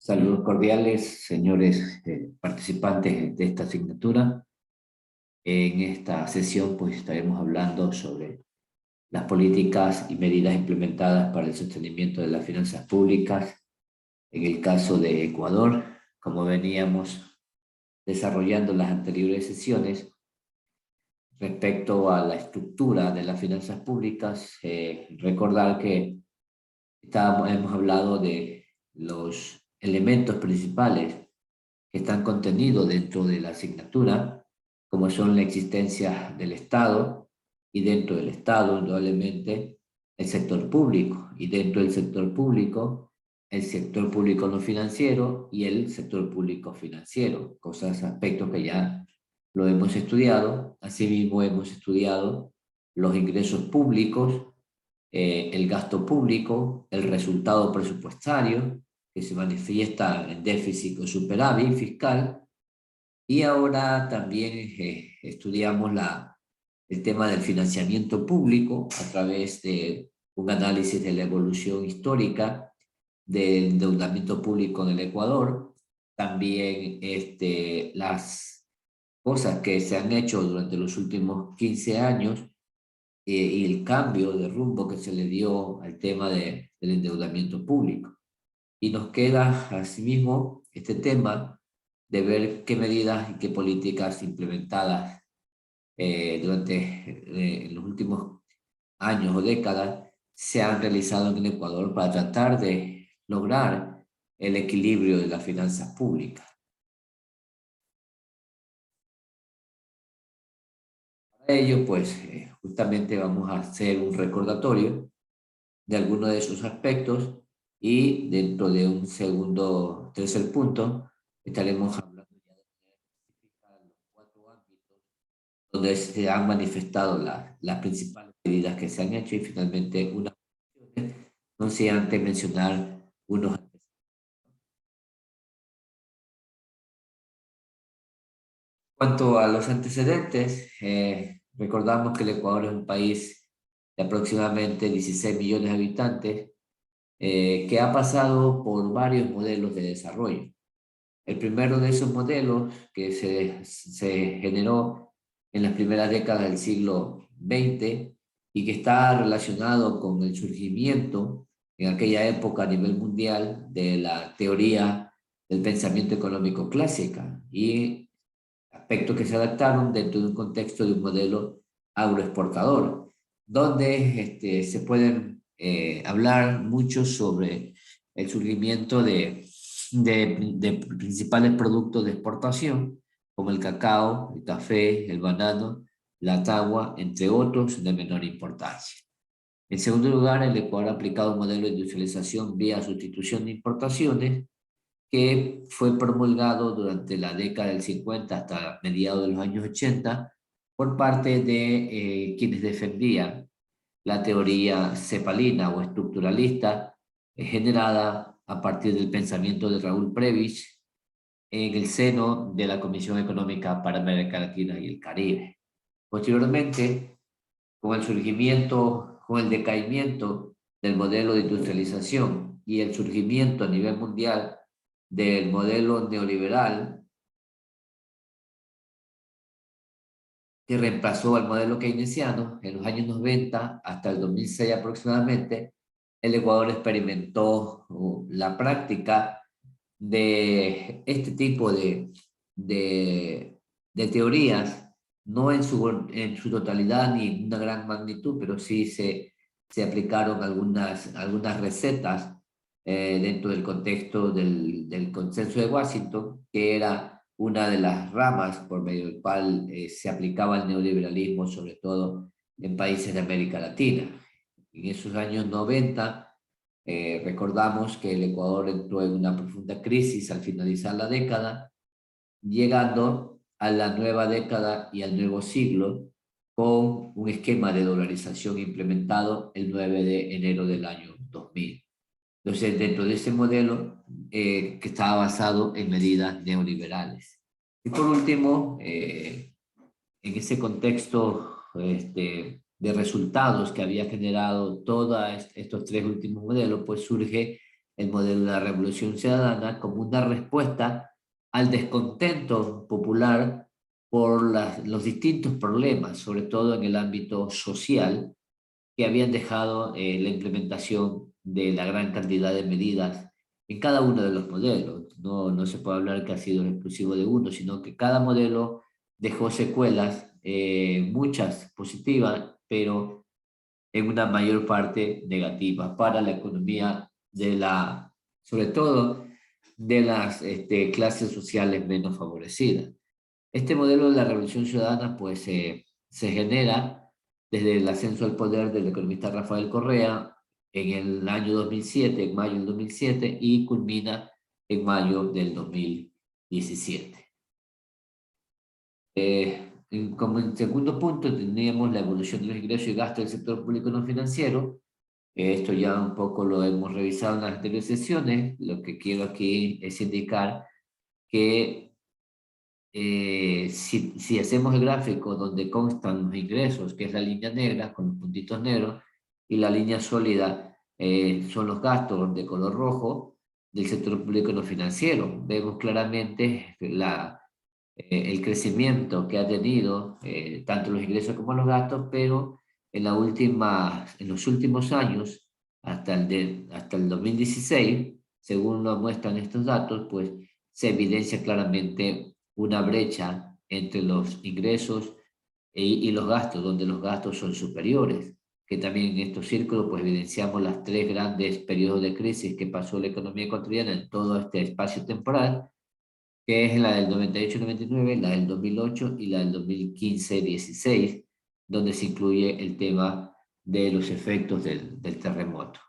Saludos cordiales, señores participantes de esta asignatura. En esta sesión pues estaremos hablando sobre las políticas y medidas implementadas para el sostenimiento de las finanzas públicas en el caso de Ecuador. Como veníamos desarrollando en las anteriores sesiones, respecto a la estructura de las finanzas públicas, recordar que hemos hablado de los elementos principales que están contenidos dentro de la asignatura, como son la existencia del Estado, y dentro del Estado, indudablemente, el sector público, y dentro del sector público, el sector público no financiero y el sector público financiero, aspectos que ya lo hemos estudiado. Asimismo, hemos estudiado los ingresos públicos, el gasto público, el resultado presupuestario, que se manifiesta en déficit o superávit fiscal, y ahora también estudiamos el tema del financiamiento público a través de un análisis de la evolución histórica del endeudamiento público en el Ecuador, también las cosas que se han hecho durante los últimos 15 años y el cambio de rumbo que se le dio al tema del endeudamiento público. Y nos queda asimismo este tema de ver qué medidas y qué políticas implementadas durante los últimos años o décadas se han realizado en el Ecuador para tratar de lograr el equilibrio de las finanzas públicas. Para ello, pues, justamente vamos a hacer un recordatorio de algunos de esos aspectos, y dentro de un tercer punto, estaremos hablando ya de los cuatro ámbitos donde se han manifestado las principales medidas que se han hecho, y finalmente no sé antes mencionar unos antecedentes. En cuanto a los antecedentes, recordamos que el Ecuador es un país de aproximadamente 16 millones de habitantes, que ha pasado por varios modelos de desarrollo. El primero de esos modelos, que se generó en las primeras décadas del siglo XX y que está relacionado con el surgimiento en aquella época a nivel mundial de la teoría del pensamiento económico clásica, y aspectos que se adaptaron dentro de un contexto de un modelo agroexportador, donde se pueden hablar mucho sobre el surgimiento de principales productos de exportación, como el cacao, el café, el banano, la tagua, entre otros de menor importancia. En segundo lugar, el Ecuador ha aplicado un modelo de industrialización vía sustitución de importaciones, que fue promulgado durante la década del 50 hasta mediados de los años 80 por parte de quienes defendían la teoría cepalina o estructuralista, generada a partir del pensamiento de Raúl Prebisch en el seno de la Comisión Económica para América Latina y el Caribe. Posteriormente, con el decaimiento del modelo de industrialización y el surgimiento a nivel mundial del modelo neoliberal, que reemplazó al modelo keynesiano en los años 90 hasta el 2006 aproximadamente, el Ecuador experimentó la práctica de este tipo de teorías, no en su totalidad ni en una gran magnitud, pero sí se aplicaron algunas recetas dentro del contexto del consenso de Washington, que era una de las ramas por medio del cual se aplicaba el neoliberalismo, sobre todo en países de América Latina. En esos años 90, recordamos que el Ecuador entró en una profunda crisis al finalizar la década, llegando a la nueva década y al nuevo siglo con un esquema de dolarización implementado el 9 de enero del año 2000. Entonces, dentro de ese modelo que estaba basado en medidas neoliberales. Y por último, en ese contexto de resultados que había generado todos estos tres últimos modelos, pues surge el modelo de la Revolución Ciudadana como una respuesta al descontento popular por los distintos problemas, sobre todo en el ámbito social, que habían dejado la implementación de la gran cantidad de medidas en cada uno de los modelos. No se puede hablar que ha sido exclusivo de uno, sino que cada modelo dejó secuelas, muchas positivas, pero en una mayor parte negativa para la economía sobre todo de las clases sociales menos favorecidas. Este modelo de la Revolución Ciudadana pues se genera desde el ascenso al poder del economista Rafael Correa en el año 2007, en mayo del 2007, y culmina en mayo del 2017. Como en segundo punto teníamos la evolución de los ingresos y gastos del sector público no financiero. Esto ya un poco lo hemos revisado en las anteriores sesiones. Lo que quiero aquí es indicar que si hacemos el gráfico donde constan los ingresos, que es la línea negra con los puntitos negros, y la línea sólida son los gastos de color rojo del sector público no financiero, vemos claramente el crecimiento que ha tenido tanto los ingresos como los gastos, pero en los últimos años, hasta el 2016, según lo muestran estos datos, pues se evidencia claramente una brecha entre los ingresos y los gastos, donde los gastos son superiores, que también en estos círculos pues evidenciamos las tres grandes periodos de crisis que pasó la economía ecuatoriana en todo este espacio temporal, que es la del 98-99, la del 2008 y la del 2015-16, donde se incluye el tema de los efectos del terremoto.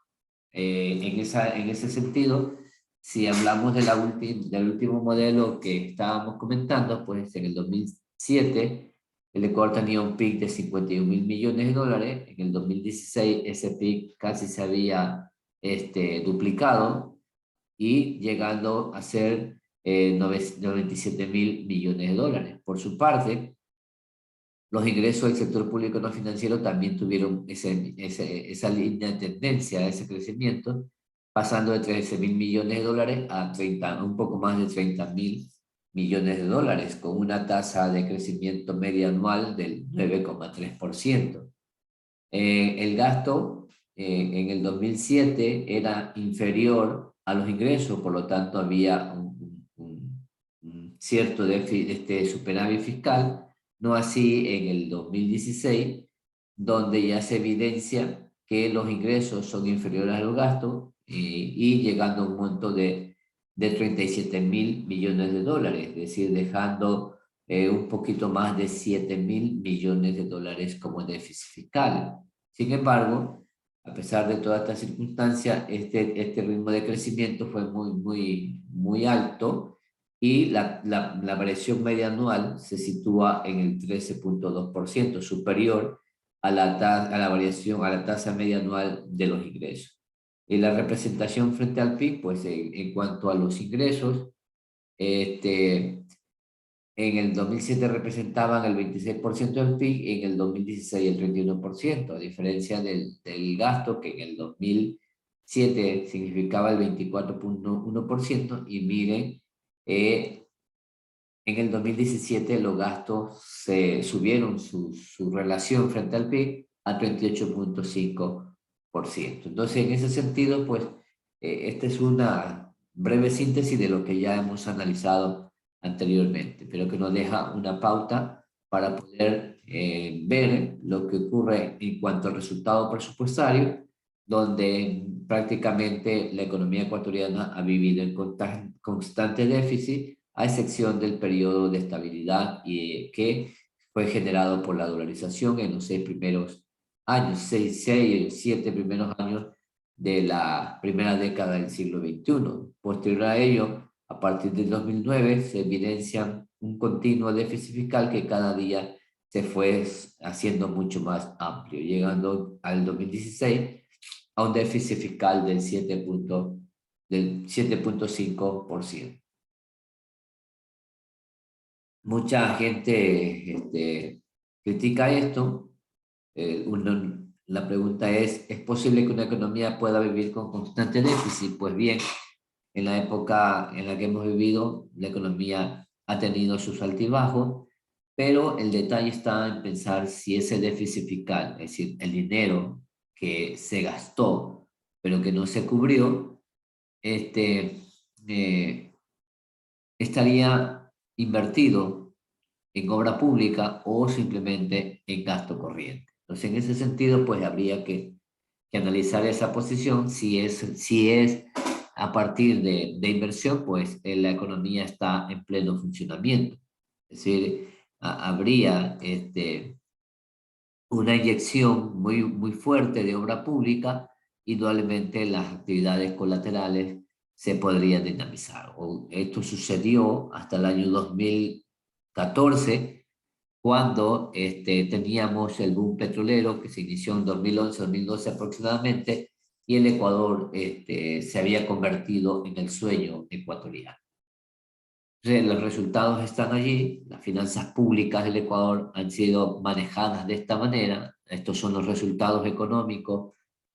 En ese sentido, si hablamos del último modelo que estábamos comentando, pues en el 2007 el Ecuador tenía un PIB de 51.000 millones de dólares, en el 2016 ese PIB casi se había duplicado y llegando a ser 97.000 millones de dólares. Por su parte, los ingresos del sector público no financiero también tuvieron esa línea de tendencia, ese crecimiento, pasando de 13.000 millones de dólares a un poco más de 30.000 millones de dólares, con una tasa de crecimiento media anual del 9,3%. El gasto en el 2007 era inferior a los ingresos, por lo tanto había un cierto déficit, superávit fiscal, no así en el 2016, donde ya se evidencia que los ingresos son inferiores a los gastos y llegando a un monto de 37.000 millones de dólares, es decir, dejando un poquito más de 7.000 millones de dólares como déficit fiscal. Sin embargo, a pesar de toda esta circunstancia, este ritmo de crecimiento fue muy alto y la variación media anual se sitúa en el 13,2%, superior a a la tasa media anual de los ingresos. Y la representación frente al PIB, pues en cuanto a los ingresos, en el 2007 representaban el 26% del PIB, en el 2016 el 31%, a diferencia del gasto que en el 2007 significaba el 24,1%, y miren, en el 2017 los gastos se subieron su relación frente al PIB a 38,5%. Entonces, en ese sentido, pues, esta es una breve síntesis de lo que ya hemos analizado anteriormente, pero que nos deja una pauta para poder ver lo que ocurre en cuanto al resultado presupuestario, donde prácticamente la economía ecuatoriana ha vivido en constante déficit, a excepción del periodo de estabilidad que fue generado por la dolarización en los 7 primeros años de la primera década del siglo XXI. Posterior a ello, a partir del 2009, se evidencia un continuo déficit fiscal que cada día se fue haciendo mucho más amplio, llegando al 2016 a un déficit fiscal del 7,5%. Mucha gente critica esto. la pregunta ¿es posible que una economía pueda vivir con constante déficit? Pues bien, en la época en la que hemos vivido, la economía ha tenido sus altibajos, pero el detalle está en pensar si ese déficit fiscal, es decir, el dinero que se gastó, pero que no se cubrió, eh, estaría invertido en obra pública o simplemente en gasto corriente. Entonces, en ese sentido, pues habría que analizar esa posición. Si es a partir de inversión, pues la economía está en pleno funcionamiento. Es decir, habría una inyección muy fuerte de obra pública, indudablemente las actividades colaterales se podrían dinamizar. Esto sucedió hasta el año 2014, cuando teníamos el boom petrolero que se inició en 2011-2012 aproximadamente, y el Ecuador se había convertido en el sueño ecuatoriano. Los resultados están allí, las finanzas públicas del Ecuador han sido manejadas de esta manera. Estos son los resultados económicos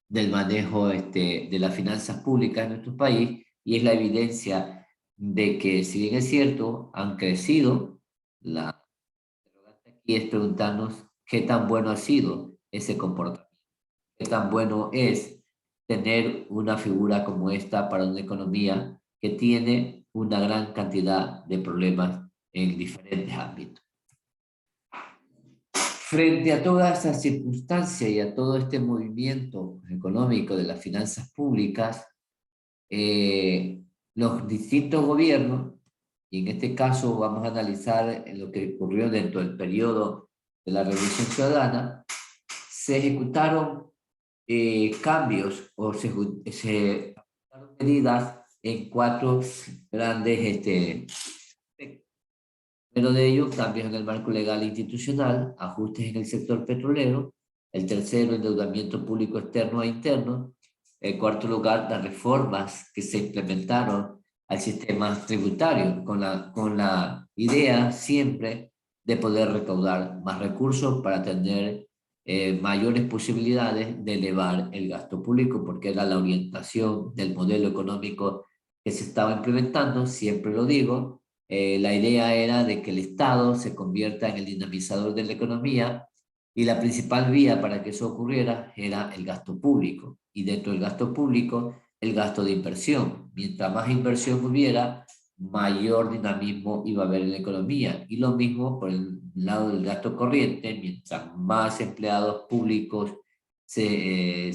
del manejo de las finanzas públicas en nuestro país, y es la evidencia de que, si bien es cierto, han crecido. La interrogante aquí es preguntarnos qué tan bueno ha sido ese comportamiento, qué tan bueno es tener una figura como esta para una economía que tiene una gran cantidad de problemas en diferentes ámbitos. Frente a toda esa circunstancia y a todo este movimiento económico de las finanzas públicas, los distintos gobiernos, y en este caso vamos a analizar lo que ocurrió dentro del periodo de la Revolución Ciudadana, se ejecutaron cambios o se ejecutaron medidas en cuatro grandes primero de ellos, cambios en el marco legal e institucional, ajustes en el sector petrolero. El tercero, endeudamiento público externo e interno. En cuarto lugar, las reformas que se implementaron al sistema tributario, con la idea siempre de poder recaudar más recursos para tener mayores posibilidades de elevar el gasto público, porque era la orientación del modelo económico que se estaba implementando, siempre lo digo. La idea era de que el Estado se convierta en el dinamizador de la economía, y la principal vía para que eso ocurriera era el gasto público, y dentro del gasto público el gasto de inversión. Mientras más inversión hubiera, mayor dinamismo iba a haber en la economía, y lo mismo por el lado del gasto corriente. Mientras más empleados públicos se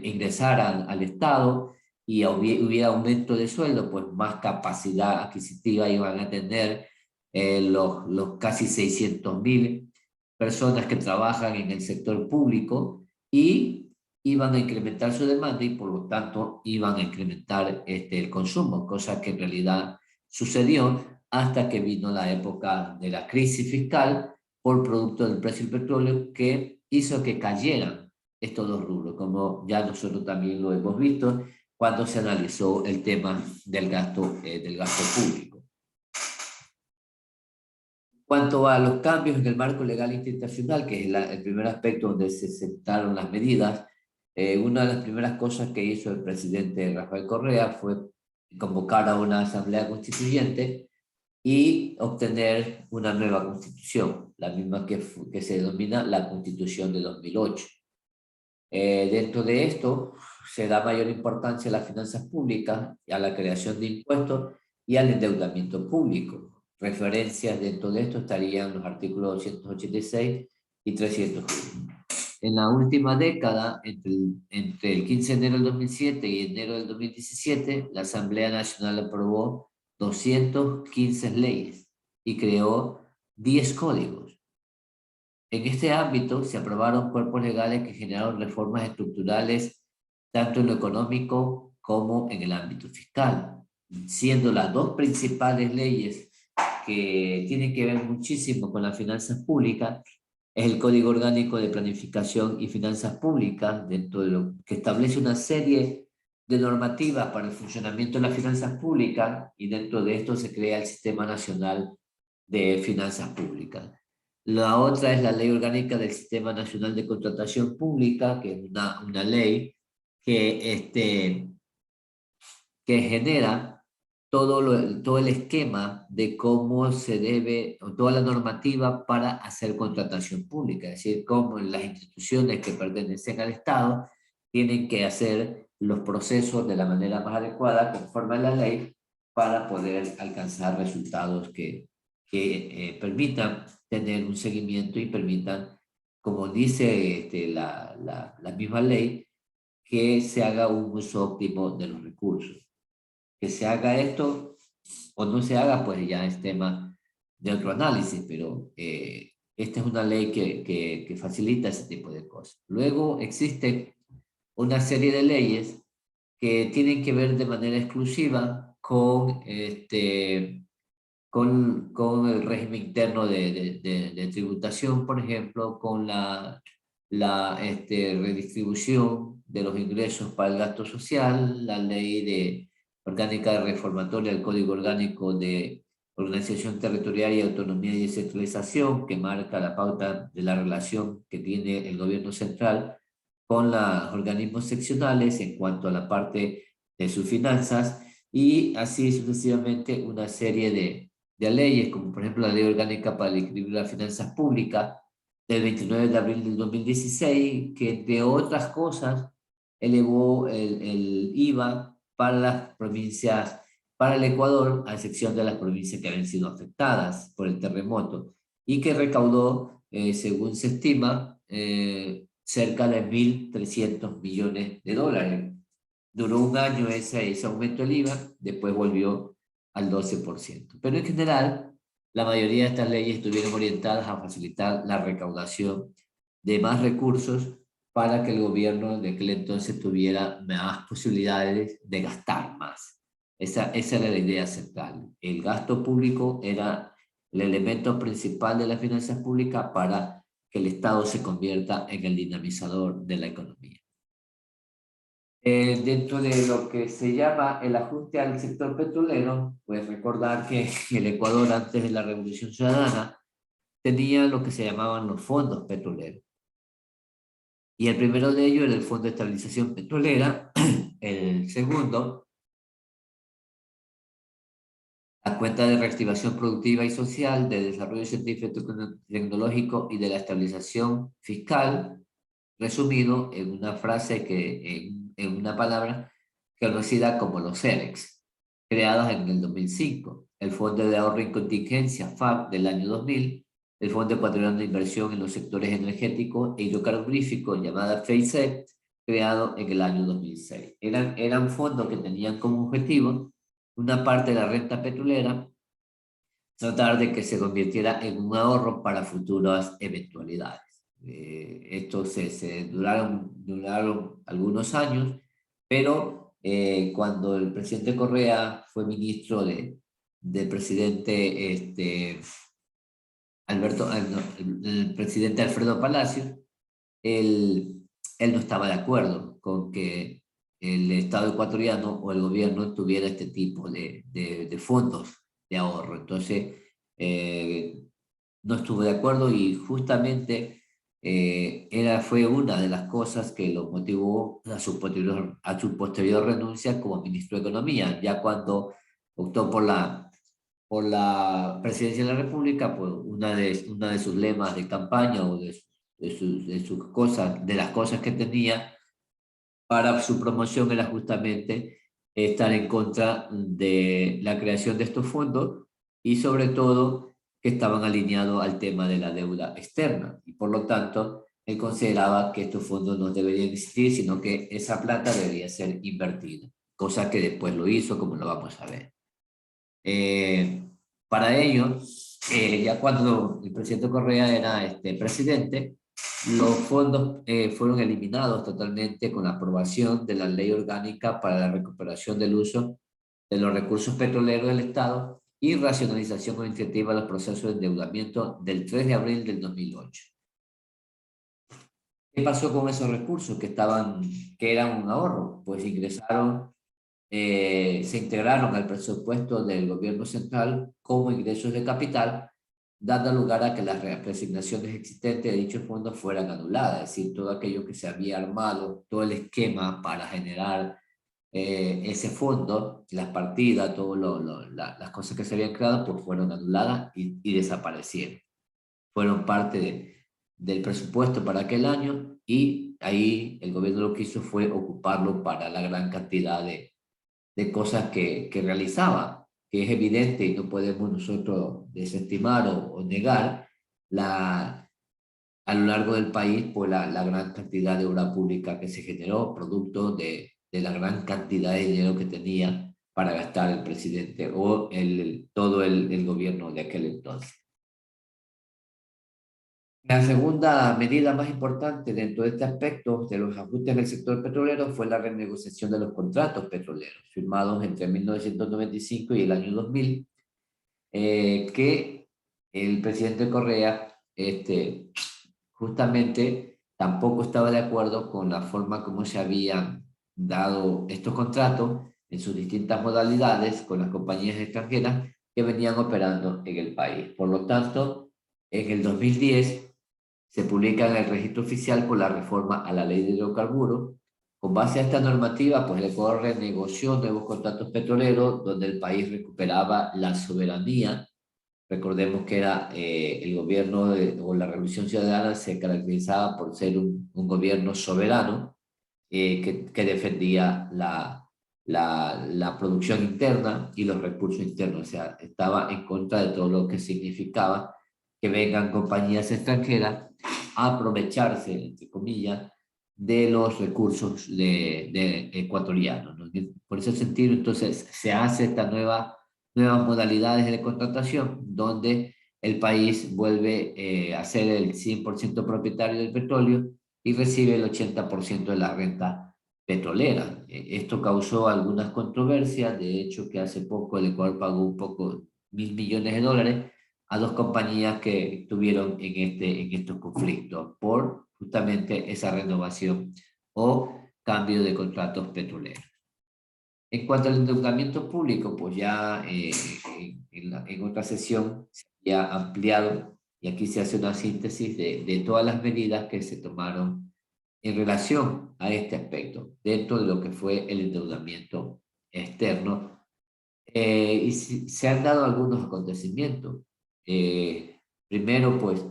ingresaran al Estado y hubiera aumento de sueldo, pues más capacidad adquisitiva iban a tener los casi 600.000 personas que trabajan en el sector público, y iban a incrementar su demanda y por lo tanto iban a incrementar el consumo, cosa que en realidad sucedió hasta que vino la época de la crisis fiscal por producto del precio del petróleo, que hizo que cayeran estos dos rubros, como ya nosotros también lo hemos visto cuando se analizó el tema del gasto público. En cuanto a los cambios en el marco legal internacional, que es el primer aspecto donde se sentaron las medidas, una de las primeras cosas que hizo el presidente Rafael Correa fue convocar a una asamblea constituyente y obtener una nueva constitución, la misma que se denomina la Constitución de 2008. Dentro de esto se da mayor importancia a las finanzas públicas, a la creación de impuestos y al endeudamiento público. Referencias dentro de esto estarían los artículos 286 y 301. En la última década, entre el 15 de enero del 2007 y enero del 2017, la Asamblea Nacional aprobó 215 leyes y creó 10 códigos. En este ámbito se aprobaron cuerpos legales que generaron reformas estructurales tanto en lo económico como en el ámbito fiscal, siendo las dos principales leyes que tienen que ver muchísimo con las finanzas públicas es el Código Orgánico de Planificación y Finanzas Públicas, dentro de lo que establece una serie de normativas para el funcionamiento de las finanzas públicas, y dentro de esto se crea el Sistema Nacional de Finanzas Públicas. La otra es la Ley Orgánica del Sistema Nacional de Contratación Pública, que es una ley que, que genera todo el esquema de cómo se debe, o toda la normativa para hacer contratación pública, es decir, cómo las instituciones que pertenecen al Estado tienen que hacer los procesos de la manera más adecuada, conforme a la ley, para poder alcanzar resultados que permitan tener un seguimiento y permitan, como dice la misma ley, que se haga un uso óptimo de los recursos. Que se haga esto o no se haga, pues ya es tema de otro análisis, pero esta es una ley que facilita ese tipo de cosas. Luego existe una serie de leyes que tienen que ver de manera exclusiva con el régimen interno de tributación, por ejemplo, con la redistribución de los ingresos para el gasto social, la ley orgánica reformatoria del Código Orgánico de Organización Territorial y Autonomía y Descentralización, que marca la pauta de la relación que tiene el gobierno central con los organismos seccionales en cuanto a la parte de sus finanzas, y así sucesivamente una serie de leyes, como por ejemplo la Ley Orgánica para el Equilibrio de las Finanzas Públicas del 29 de abril del 2016, que entre otras cosas elevó el IVA para las provincias, para el Ecuador, a excepción de las provincias que habían sido afectadas por el terremoto, y que recaudó, según se estima, cerca de 1.300 millones de dólares. Duró un año ese aumento del IVA, después volvió al 12%. Pero en general, la mayoría de estas leyes estuvieron orientadas a facilitar la recaudación de más recursos para que el gobierno de aquel entonces tuviera más posibilidades de gastar más. Esa era la idea central. El gasto público era el elemento principal de las finanzas públicas para que el Estado se convierta en el dinamizador de la economía. Dentro de lo que se llama el ajuste al sector petrolero, pues recordar que el Ecuador, antes de la Revolución Ciudadana, tenía lo que se llamaban los fondos petroleros. Y el primero de ellos era el Fondo de Estabilización Petrolera, el segundo, la Cuenta de Reactivación Productiva y Social, de Desarrollo Científico y Tecnológico y de la Estabilización Fiscal, resumido en una frase en una palabra conocida como los CEREX, creados en el 2005, el Fondo de Ahorro y Contingencia, FAB, del año 2000, el Fondo Ecuatoriano de Inversión en los Sectores Energéticos e Hidrocarburíficos, llamada FEICEP, creado en el año 2006. Eran fondos que tenían como objetivo una parte de la renta petrolera, tratar de que se convirtiera en un ahorro para futuras eventualidades. Estos duraron algunos años, pero cuando el presidente Correa fue ministro del presidente el presidente Alfredo Palacios, él no estaba de acuerdo con que el Estado ecuatoriano o el gobierno tuviera este tipo de fondos de ahorro. Entonces, no estuvo de acuerdo y justamente fue una de las cosas que lo motivó a su posterior renuncia como ministro de Economía, ya cuando optó por la presidencia de la República, pues una de sus lemas de campaña o de sus cosas, de las cosas que tenía para su promoción era justamente estar en contra de la creación de estos fondos y sobre todo que estaban alineados al tema de la deuda externa y por lo tanto él consideraba que estos fondos no deberían existir, sino que esa plata debería ser invertida, cosa que después lo hizo, como lo vamos a ver. Para ello, ya cuando el presidente Correa era presidente, los fondos fueron eliminados totalmente con la aprobación de la Ley Orgánica para la Recuperación del Uso de los Recursos Petroleros del Estado y racionalización administrativa de los procesos de endeudamiento del 3 de abril del 2008. ¿Qué pasó con esos recursos que eran un ahorro? Pues se integraron al presupuesto del gobierno central como ingresos de capital dando lugar a que las reasignaciones existentes de dichos fondos fueran anuladas, es decir, todo aquello que se había armado, todo el esquema para generar ese fondo, las partidas, todas las cosas que se habían creado, pues fueron anuladas y desaparecieron. Fueron parte del presupuesto para aquel año y ahí el gobierno lo que hizo fue ocuparlo para la gran cantidad de cosas que realizaba, que es evidente y no podemos nosotros desestimar o negar a lo largo del país por la gran cantidad de obra pública que se generó, producto de la gran cantidad de dinero que tenía para gastar el presidente o todo el gobierno de aquel entonces. La segunda medida más importante dentro de este aspecto de los ajustes del sector petrolero fue la renegociación de los contratos petroleros firmados entre 1995 y el año 2000, que el presidente Correa justamente tampoco estaba de acuerdo con la forma como se habían dado estos contratos en sus distintas modalidades con las compañías extranjeras que venían operando en el país. Por lo tanto, en el 2010 se publica en el registro oficial por la reforma a la ley de hidrocarburos. Con base a esta normativa, pues el Ecuador renegoció nuevos contratos petroleros donde el país recuperaba la soberanía. Recordemos que era el gobierno o la Revolución Ciudadana se caracterizaba por ser un gobierno soberano que defendía la producción interna y los recursos internos. O sea, estaba en contra de todo lo que significaba que vengan compañías extranjeras a aprovecharse, entre comillas, de los recursos de ecuatorianos, ¿no? Por ese sentido, entonces, se hace esta nuevas modalidades de contratación donde el país vuelve a ser el 100% propietario del petróleo y recibe el 80% de la renta petrolera. Esto causó algunas controversias, de hecho que hace poco el Ecuador pagó un poco $1.000 millones a dos compañías que estuvieron en estos conflictos por justamente esa renovación o cambio de contratos petroleros. En cuanto al endeudamiento público, pues ya en otra sesión se ha ampliado y aquí se hace una síntesis de todas las medidas que se tomaron en relación a este aspecto dentro de lo que fue el endeudamiento externo. Y se han dado algunos acontecimientos. Primero, pues,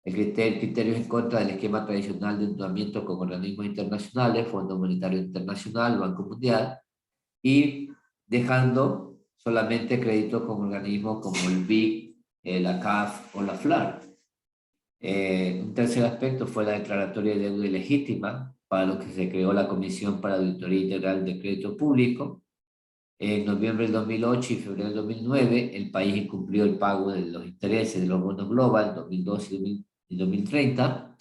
el criterio en contra del esquema tradicional de endeudamiento con organismos internacionales, Fondo Monetario Internacional, Banco Mundial, y dejando solamente crédito con organismos como el BIC, la CAF o la FLAR. Un tercer aspecto fue la declaratoria de deuda ilegítima, para lo que se creó la Comisión para Auditoría Integral de Crédito Público. En noviembre del 2008 y febrero del 2009, el país incumplió el pago de los intereses de los bonos Global 2012 y 2030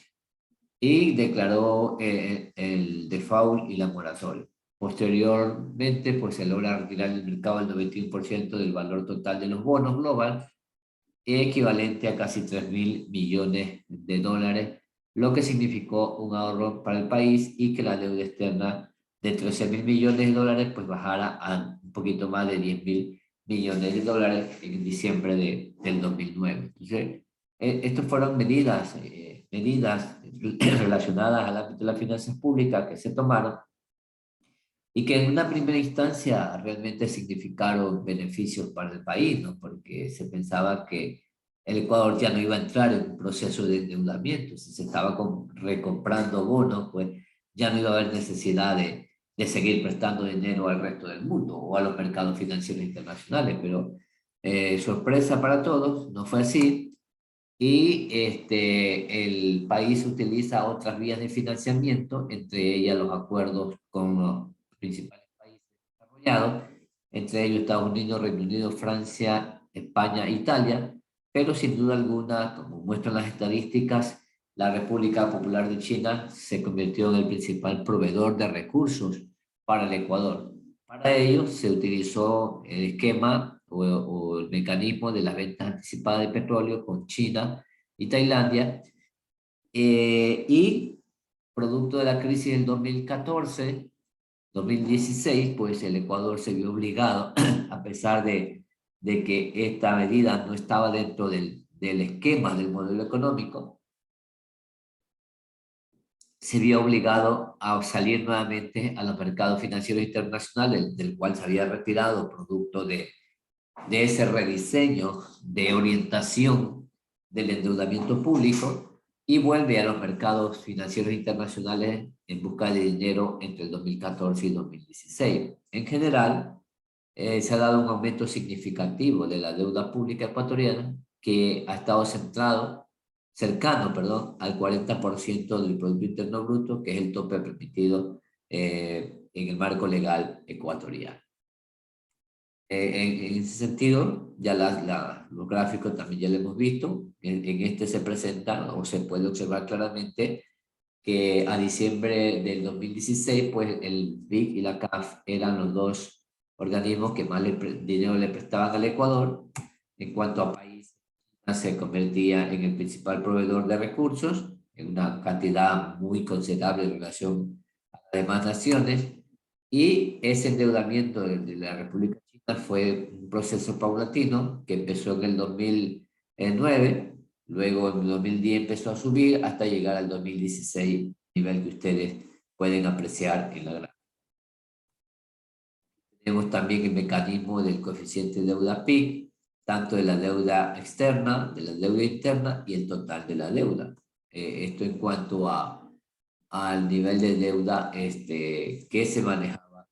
y declaró el default y la moratoria. Posteriormente, pues se logra retirar del mercado el 91% del valor total de los bonos Global, equivalente a casi $3.000 millones, lo que significó un ahorro para el país y que la deuda externa de $13.000 millones pues bajara a un poquito más de $10.000 millones en diciembre del 2009. Entonces, estas fueron medidas relacionadas al ámbito de las finanzas públicas que se tomaron y que en una primera instancia realmente significaron beneficios para el país, ¿no? Porque se pensaba que el Ecuador ya no iba a entrar en un proceso de endeudamiento, si se estaba recomprando bonos, pues ya no iba a haber necesidad de seguir prestando dinero al resto del mundo o a los mercados financieros internacionales, pero sorpresa para todos, no fue así. Y el país utiliza otras vías de financiamiento, entre ellas los acuerdos con los principales países desarrollados, entre ellos Estados Unidos, Reino Unido, Francia, España, Italia, pero sin duda alguna, como muestran las estadísticas, la República Popular de China se convirtió en el principal proveedor de recursos para el Ecuador. Para ello se utilizó el esquema o el mecanismo de las ventas anticipadas de petróleo con China y Tailandia, y producto de la crisis del 2014-2016, pues el Ecuador se vio obligado, a pesar de que esta medida no estaba dentro del del esquema del modelo económico, se vio obligado a salir nuevamente a los mercados financieros internacionales, del cual se había retirado producto de ese rediseño de orientación del endeudamiento público, y vuelve a los mercados financieros internacionales en busca de dinero entre el 2014 y 2016. En general, se ha dado un aumento significativo de la deuda pública ecuatoriana, que ha estado cercano, perdón, al 40% del Producto Interno Bruto, que es el tope permitido en el marco legal ecuatoriano. En ese sentido, ya los gráficos también ya lo hemos visto. En este se presenta o se puede observar claramente que a diciembre del 2016, pues el BIC y la CAF eran los dos organismos que más dinero le prestaban al Ecuador. En cuanto a país, se convertía en el principal proveedor de recursos, en una cantidad muy considerable en relación a las demás naciones, y ese endeudamiento de la República China fue un proceso paulatino que empezó en el 2009, luego en el 2010 empezó a subir hasta llegar al 2016, nivel que ustedes pueden apreciar en la gráfica. Tenemos también el mecanismo del coeficiente de deuda PIB, tanto de la deuda externa, de la deuda interna y el total de la deuda. Esto en cuanto al nivel de deuda que se manejaba.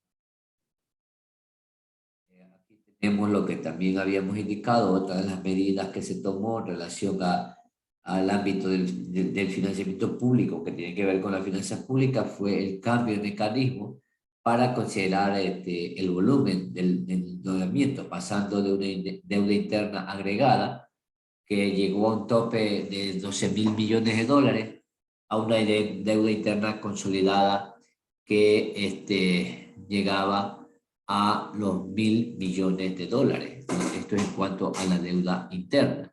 Aquí tenemos lo que también habíamos indicado, otra de las medidas que se tomó en relación al ámbito del financiamiento público, que tiene que ver con las finanzas públicas, fue el cambio de mecanismo para considerar el volumen del endeudamiento, pasando de una deuda interna agregada, que llegó a un tope de 12.000 millones de dólares, a una deuda interna consolidada que llegaba a los 1.000 millones de dólares. Esto en cuanto a la deuda interna.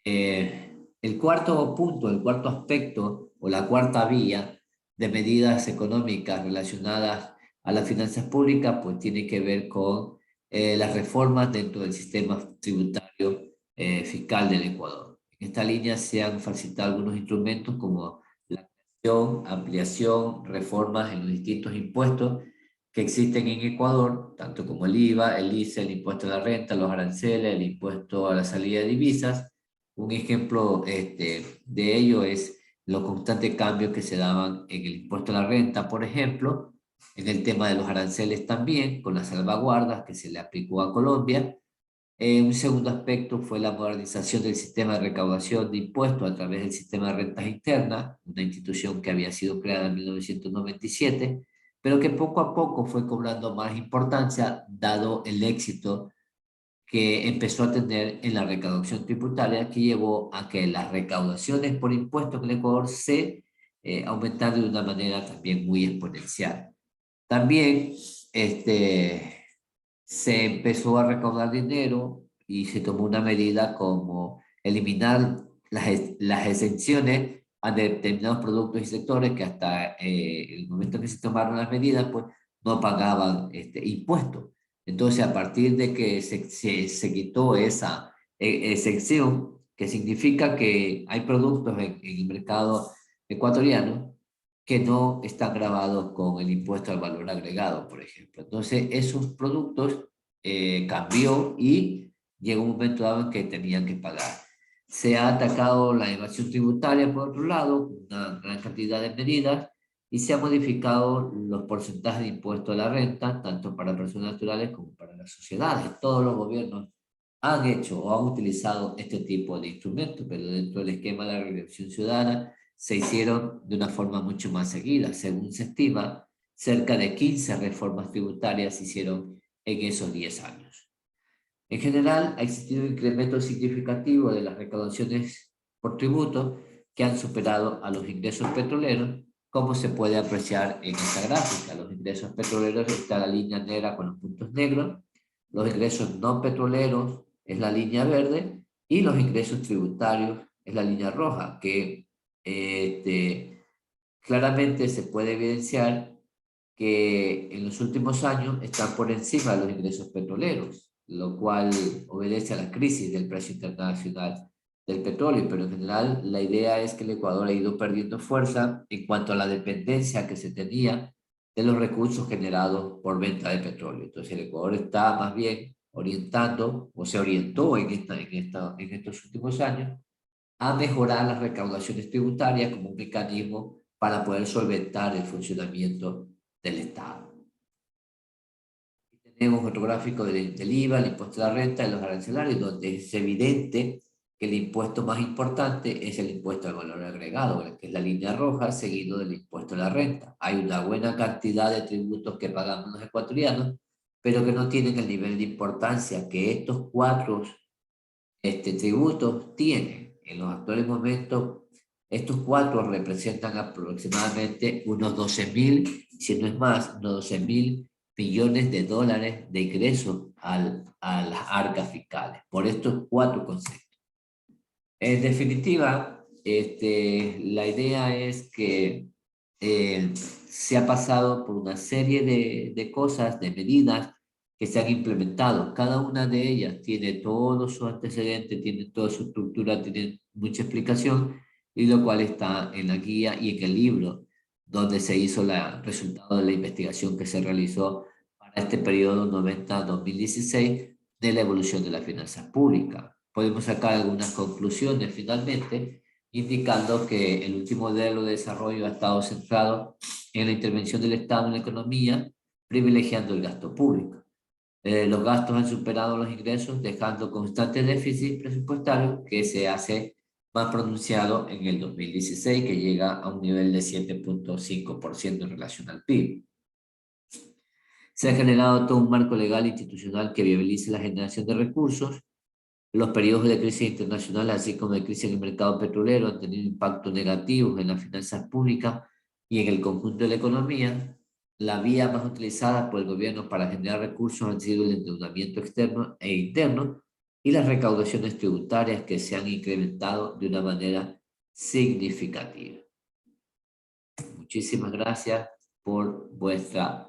El cuarto punto, el cuarto aspecto o la cuarta vía de medidas económicas relacionadas a las finanzas públicas, pues tiene que ver con las reformas dentro del sistema tributario fiscal del Ecuador. En esta línea se han facilitado algunos instrumentos como la creación, ampliación, reformas en los distintos impuestos que existen en Ecuador, tanto como el IVA, el ICE, el impuesto a la renta, los aranceles, el impuesto a la salida de divisas. Un ejemplo de ello es los constantes cambios que se daban en el impuesto a la renta, por ejemplo, en el tema de los aranceles también, con las salvaguardas que se le aplicó a Colombia. Un segundo aspecto fue la modernización del sistema de recaudación de impuestos a través del sistema de rentas internas, una institución que había sido creada en 1997, pero que poco a poco fue cobrando más importancia dado el éxito que empezó a tener en la recaudación tributaria, que llevó a que las recaudaciones por impuestos en el Ecuador se aumentaran de una manera también muy exponencial. También se empezó a recaudar dinero y se tomó una medida como eliminar las exenciones a determinados productos y sectores que hasta el momento en que se tomaron las medidas, pues no pagaban impuestos. Entonces, a partir de que se quitó esa exención, que significa que hay productos en el mercado ecuatoriano que no están grabados con el impuesto al valor agregado, por ejemplo. Entonces, esos productos cambió y llegó un momento dado en que tenían que pagar. Se ha atacado la evasión tributaria, por otro lado, una gran cantidad de medidas, y se han modificado los porcentajes de impuesto a la renta, tanto para personas naturales como para las sociedades. Todos los gobiernos han hecho o han utilizado este tipo de instrumentos, pero dentro del esquema de la reelección ciudadana se hicieron de una forma mucho más seguida. Según se estima, cerca de 15 reformas tributarias se hicieron en esos 10 años. En general, ha existido un incremento significativo de las recaudaciones por tributo que han superado a los ingresos petroleros, como se puede apreciar en esta gráfica. Los ingresos petroleros está la línea negra con los puntos negros, los ingresos no petroleros es la línea verde, y los ingresos tributarios es la línea roja, que claramente se puede evidenciar que en los últimos años están por encima de los ingresos petroleros. lo cual obedece a la crisis del precio internacional del petróleo, pero en general la idea es que el Ecuador ha ido perdiendo fuerza en cuanto a la dependencia que se tenía de los recursos generados por venta de petróleo. Entonces el Ecuador está más bien orientando, o se orientó en estos últimos años, a mejorar las recaudaciones tributarias como un mecanismo para poder solventar el funcionamiento del Estado. Tenemos otro gráfico del IVA, el impuesto a la renta y los arancelarios, donde es evidente que el impuesto más importante es el impuesto al valor agregado, que es la línea roja, seguido del impuesto a la renta. Hay una buena cantidad de tributos que pagamos los ecuatorianos, pero que no tienen el nivel de importancia que estos cuatro tributos tienen. En los actuales momentos, estos cuatro representan aproximadamente unos 12.000, si no es más, unos 12.000 millones de dólares de ingresos a las arcas fiscales, por estos cuatro conceptos. En definitiva, la idea es que se ha pasado por una serie de cosas, de medidas que se han implementado. Cada una de ellas tiene todo su antecedente, tiene toda su estructura, tiene mucha explicación, y lo cual está en la guía y en el libro donde se hizo el resultado de la investigación que se realizó para este periodo 90-2016 de la evolución de las finanzas públicas. Podemos sacar algunas conclusiones finalmente, indicando que el último modelo de desarrollo ha estado centrado en la intervención del Estado en la economía, privilegiando el gasto público. Los gastos han superado los ingresos, dejando constante déficit presupuestario que se hace más pronunciado en el 2016, que llega a un nivel de 7.5% en relación al PIB. Se ha generado todo un marco legal e institucional que viabilice la generación de recursos. Los periodos de crisis internacional, así como de crisis en el mercado petrolero, han tenido impactos negativos en las finanzas públicas y en el conjunto de la economía. La vía más utilizada por el gobierno para generar recursos han sido el endeudamiento externo e interno y las recaudaciones tributarias, que se han incrementado de una manera significativa. Muchísimas gracias por vuestra